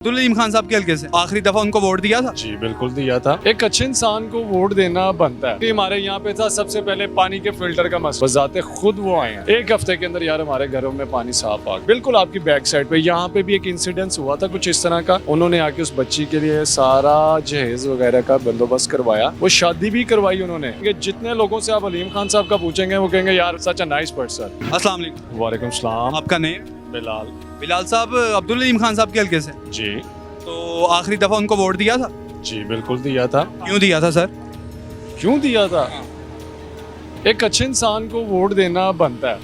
अब्दुल खान साहब के हल्के से आखिरी दफा उनको वोट दिया था। जी बिल्कुल दिया था। एक अच्छे इंसान को वोट देना बनता है। हमारे यहाँ पे था सबसे पहले पानी के फिल्टर का मसला, बजाते खुद वो आए हैं। एक हफ्ते के अंदर यार हमारे घरों में पानी साफ आ गया। बिल्कुल आपकी बैक साइड पे यहाँ पे भी एक इंसिडेंस हुआ था कुछ इस तरह का। उन्होंने आके उस बच्ची के लिए सारा जहेज वगैरह का बंदोबस्त करवाया, वो शादी भी करवाई उन्होंने। जितने लोगों से आप अलीम खान साहब का पूछेंगे वो कहेंगे यार सच अ नाइस पर्सन। अस्सलाम वालेकुम। वालेकुम सलाम। आपका नेम? बिलाल। बिलाल साहब अब्दुल खान साहब के हल्के से, जी तो आखिरी दफा उनको वोट दिया था। जी बिल्कुल दिया था। क्यों दिया था सर? क्यों दिया था? एक अच्छे इंसान को वोट देना बनता है,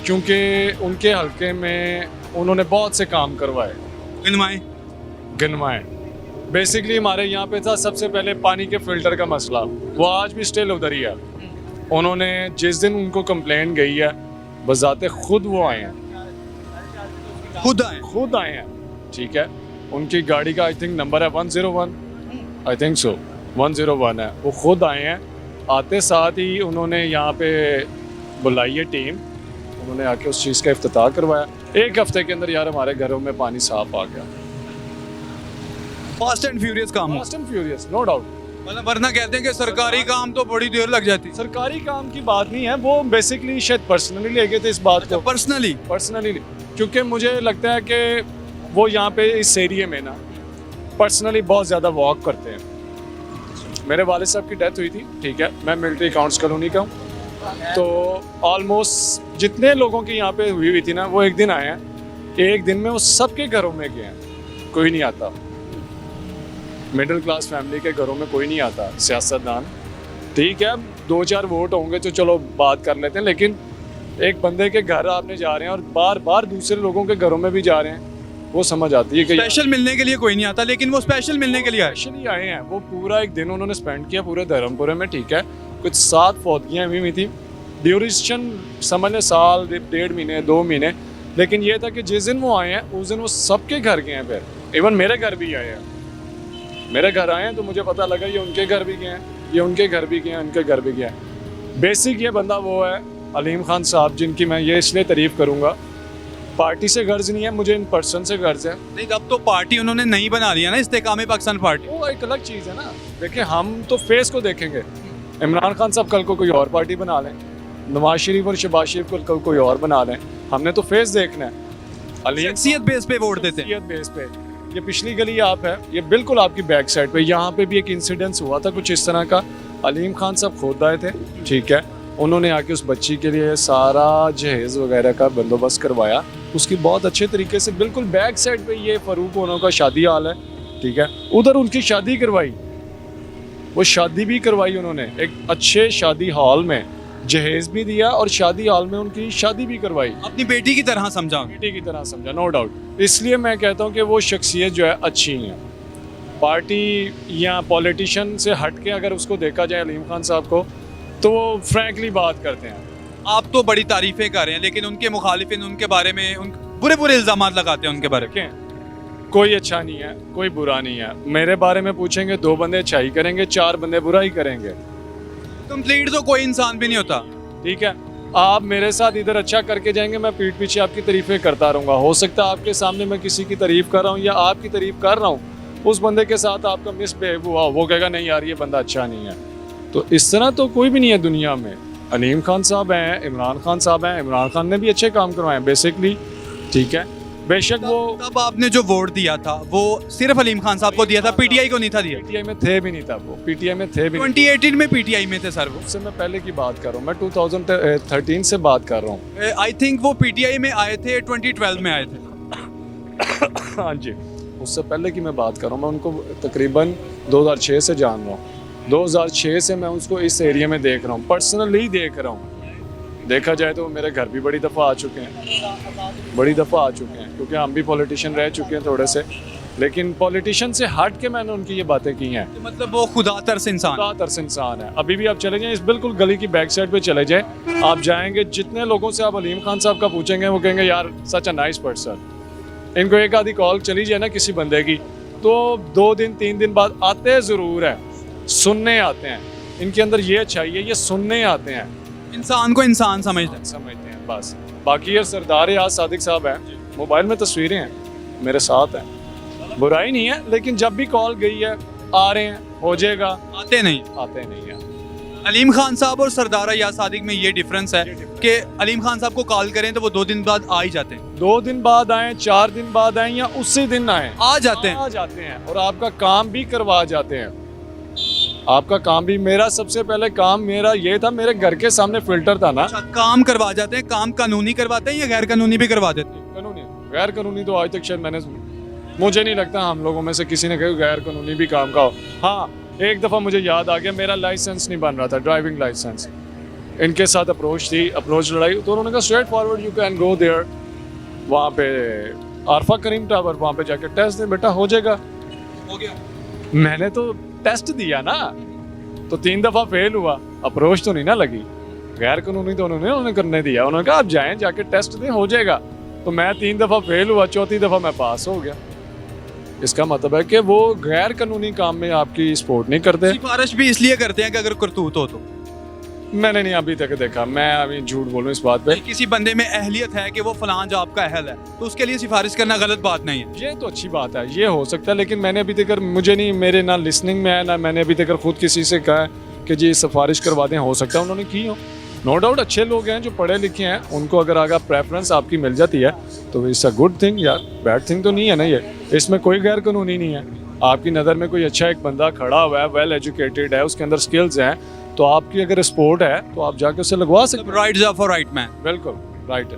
क्योंकि उनके हलके में उन्होंने बहुत से काम करवाए, गिनवाए। बेसिकली हमारे यहाँ पे था सबसे पहले पानी के फिल्टर का मसला, वो आज भी स्टिल उधर ही है। उन्होंने जिस दिन उनको कंप्लेंट गई है, बजाते खुद वो आए हैं, खुद आए हैं। ठीक है, उनकी गाड़ी का आई थिंक नंबर है 101, आई थिंक सो 101 है। वो खुद आए हैं, आते साथ ही उन्होंने यहाँ पे बुलाई है टीम, उन्होंने आके उस चीज़ का इफ्तिताह करवाया। एक हफ्ते के अंदर यार हमारे घरों में पानी साफ आ गया। फास्ट एंड फ्यूरियस काम, fast and furious, no doubt. मतलब वरना कहते हैं कि सरकारी काम तो बड़ी देर लग जाती। सरकारी काम की बात नहीं है, वो बेसिकली शायद पर्सनली ले गए थे इस बात को। पर्सनली क्योंकि मुझे लगता है कि वो यहाँ पे इस एरिया में ना पर्सनली बहुत ज़्यादा वॉक करते हैं। मेरे वालिद साहब की डेथ हुई थी, ठीक है, मैं मिलिट्री अकाउंट्स कॉलोनी का हूँ, तो ऑलमोस्ट जितने लोगों की यहाँ पे हुई थी ना, वो एक दिन आए हैं। एक दिन में वो सबके घरों में गए हैं, कोई नहीं आता। मिडिल क्लास फैमिली के घरों में कोई नहीं आता सियासतदान। ठीक है, 2-4 वोट होंगे तो चलो बात कर लेते हैं, लेकिन एक बंदे के घर आपने जा रहे हैं और बार बार दूसरे लोगों के घरों में भी जा रहे हैं, वो समझ आती है कि स्पेशल मिलने के लिए कोई नहीं आता, लेकिन वो स्पेशल मिलने के लिए आए। स्पेशली आए हैं। वो पूरा एक दिन उन्होंने स्पेंड किया पूरे धर्मपुरे में, ठीक है। कुछ 7 फौतगियाँ हुई थी, ड्यूरेशन समझ लें साल, 1.5 महीने, 2 महीने। लेकिन ये था कि जिस दिन वो आए हैं उस दिन वो सबके घर गए हैं। फिर इवन मेरे घर भी आए हैं, मेरे घर आए हैं तो मुझे पता लगा ये उनके घर भी गए हैं, ये उनके घर भी गए हैं, उनके घर भी गए हैं। बेसिक ये बंदा वो है अलीम खान साहब, जिनकी मैं ये इसलिए तारीफ़ करूँगा, पार्टी से गर्ज नहीं है मुझे, इन पर्सन से गर्ज है। नहीं, अब तो पार्टी उन्होंने नहीं बना लिया ना, इस्तेकाम पाकिस्तान पार्टी, वो एक अलग चीज़ है ना। देखिए हम तो फेस को देखेंगे। इमरान खान साहब कल को कोई और पार्टी बना लें, नवाज शरीफ और शहबाज शरीफ को कल कोई और बना लें, हमने तो फेस देखना है। शख्सियत बेस पे वोट देते हैं। शख्सियत बेस पे। ये पिछली गली आप है, ये बिल्कुल आपकी बैक साइड पे, यहाँ पे भी एक इंसिडेंस हुआ था कुछ इस तरह का। अलीम खान साहब खुद आए थे, ठीक है, उन्होंने आके उस बच्ची के लिए सारा जहेज वगैरह का बंदोबस्त करवाया, उसकी बहुत अच्छे तरीके से। बिल्कुल बैक साइड पे ये फ़ारूक होना का शादी हाल है, ठीक है, उधर उनकी शादी करवाई, वो शादी भी करवाई उन्होंने एक अच्छे शादी हॉल में, जहेज भी दिया और शादी हॉल में उनकी शादी भी करवाई। अपनी बेटी की तरह समझा, बेटी की तरह समझा, नो डाउट। इसलिए मैं कहता हूँ कि वो शख्सियत जो है अच्छी है। पार्टी या पॉलिटिशियन से हट के अगर उसको देखा जाए अलीम खान साहब को, तो वो फ्रैंकली बात करते हैं। आप तो बड़ी तारीफें कर रहे हैं, लेकिन उनके मुखालिफिन उनके बारे में बुरे बुरे इल्जाम लगाते हैं उनके बारे में। कोई अच्छा नहीं है, कोई बुरा नहीं है। मेरे बारे में पूछेंगे 2 बंदे अच्छाई करेंगे, 4 बंदे बुराई करेंगे। कंप्लीट तो कोई इंसान भी नहीं होता, ठीक है। आप मेरे साथ इधर अच्छा करके जाएंगे, मैं पीठ पीछे आपकी तारीफें करता रहूँगा। हो सकता है आपके सामने मैं किसी की तारीफ कर रहा हूँ या आपकी तारीफ कर रहा हूँ, उस बंदे के साथ आपका मिसबिहेव हुआ, वो कहेगा नहीं यार ये बंदा अच्छा नहीं है। तो इस तरह तो कोई भी नहीं है दुनिया में। अलीम खान साहब हैं, इमरान खान साहब हैं, इमरान खान ने भी अच्छे काम करवाए हैं बेसिकली, ठीक है। बेशक वो तब आपने जो वोट दिया था वो सिर्फ अलीम खान साहब को दिया था, पीटीआई को नहीं था दिया। पीटीआई में थे भी नहीं था, वो पीटीआई में थे भी 2018 में पीटीआई में थे सर वो। उससे मैं पहले की बात कर रहा हूँ, मैं 2013 से बात कर रहा हूँ। आई थिंक वो पीटीआई में आए थे 2012 में आए थे। हाँ जी, उससे पहले की मैं बात कर रहा हूँ। मैं उनको तकरीबन 2006 से जान रहा हूँ। 2006 से मैं उसको इस एरिया में देख रहा हूँ, पर्सनली देख रहा हूँ। देखा जाए तो मेरे घर भी बड़ी दफ़ा आ चुके हैं, बड़ी दफ़ा आ चुके हैं, क्योंकि हम भी पॉलिटिशियन रह चुके हैं थोड़े से। लेकिन पॉलिटिशियन से हट के मैंने उनकी ये बातें की हैं। तो मतलब वो खुदा तरस इंसान है। अभी भी आप चले जाएं, इस बिल्कुल गली की बैक साइड पे चले जाएं, आप जाएंगे, जितने लोगों से आप अलीम खान साहब का पूछेंगे वो कहेंगे यार सच अ नाइस पर्सन। इनको एक आधी कॉल चली जाए ना किसी बंदे की, तो 2 दिन 3 दिन बाद आते ज़रूर है, सुनने आते हैं। इनके अंदर ये अच्छाई है, ये सुनने आते हैं, इंसान को इंसान समझते हैं बस। बाकी ये सरदार याद सादिक साहब हैं, मोबाइल में तस्वीरें हैं, मेरे साथ हैं। बुराई नहीं है, लेकिन जब भी कॉल गई है आ रहे हैं, हो जाएगा, आते नहीं। आते नहीं है। अलीम खान साहब और सरदार अय्याज सादिक में ये डिफरेंस है कि अलीम खान साहब को कॉल करें तो वो 2 दिन बाद आ ही जाते हैं, 2 दिन बाद आए, 4 दिन बाद आए, या उसी दिन आए, आ जाते हैं। आ जाते हैं और आपका काम भी करवा जाते हैं। आपका काम भी, मेरा सबसे पहले काम मेरा ये था, मेरे घर के सामने फिल्टर था ना। अच्छा, काम करवा जाते हैं। काम कानूनी करवाते हैं या गैर कानूनी भी करवा देते हैं? कानूनी, गैर कानूनी तो आज तक शायद मुझे नहीं लगता हम लोगों में से किसी ने कहा गैर कानूनी भी काम का हो। हाँ, एक दफ़ा मुझे याद आ गया, मेरा लाइसेंस नहीं बन रहा था, ड्राइविंग लाइसेंस। इनके साथ अप्रोच लड़ाई, तो उन्होंने कहा straight forward you can go there, वहाँ पे आरफा करीम टावर, वहाँ पे जाके टेस्ट दे बेटा, हो जाएगा। हो गया। मैंने तो टेस्ट दिया ना, तो 3 दफ़ा फेल हुआ, अप्रोच तो नहीं ना लगी। गैर कानूनी तो उन्होंने करने दिया, उन्होंने कहा आप जाएं, जाके टेस्ट दें, हो जाएगा। तो मैं 3 दफ़ा फेल हुआ, 4थी दफ़ा मैं पास हो गया। इसका मतलब है कि वो गैर कानूनी काम में आपकी सपोर्ट नहीं करते। सिफारिश भी इसलिए करते हैं कि अगर करतूत हो तो। मैंने नहीं अभी तक देखा, मैं अभी झूठ बोलूं इस बात पे। किसी बंदे में अहलियत है कि वो फलां जॉब का अहल है, तो उसके लिए सिफारिश करना गलत बात नहीं है। ये तो अच्छी बात है, ये हो सकता है, लेकिन मैंने अभी तक, मुझे नहीं, मेरे ना लिसनिंग में है, ना मैंने अभी तक खुद किसी से कहा है कि जी सिफारिश करवा दें। हो सकता है उन्होंने की हो, नो डाउट। अच्छे लोग हैं जो पढ़े लिखे हैं, उनको अगर आगे प्रेफरेंस आपकी मिल जाती है तो इट्स अ गुड थिंग यार, बैड थिंग तो नहीं है ना ये। इसमें कोई गैर कानूनी नहीं है। आपकी नज़र में कोई अच्छा एक बंदा खड़ा हुआ है, वेल एजुकेटेड है, उसके अंदर स्किल्स हैं, तो आपकी अगर सपोर्ट है तो आप जाके उसे लगवा सकते हैं। Right job for right man. बिल्कुल राइट है।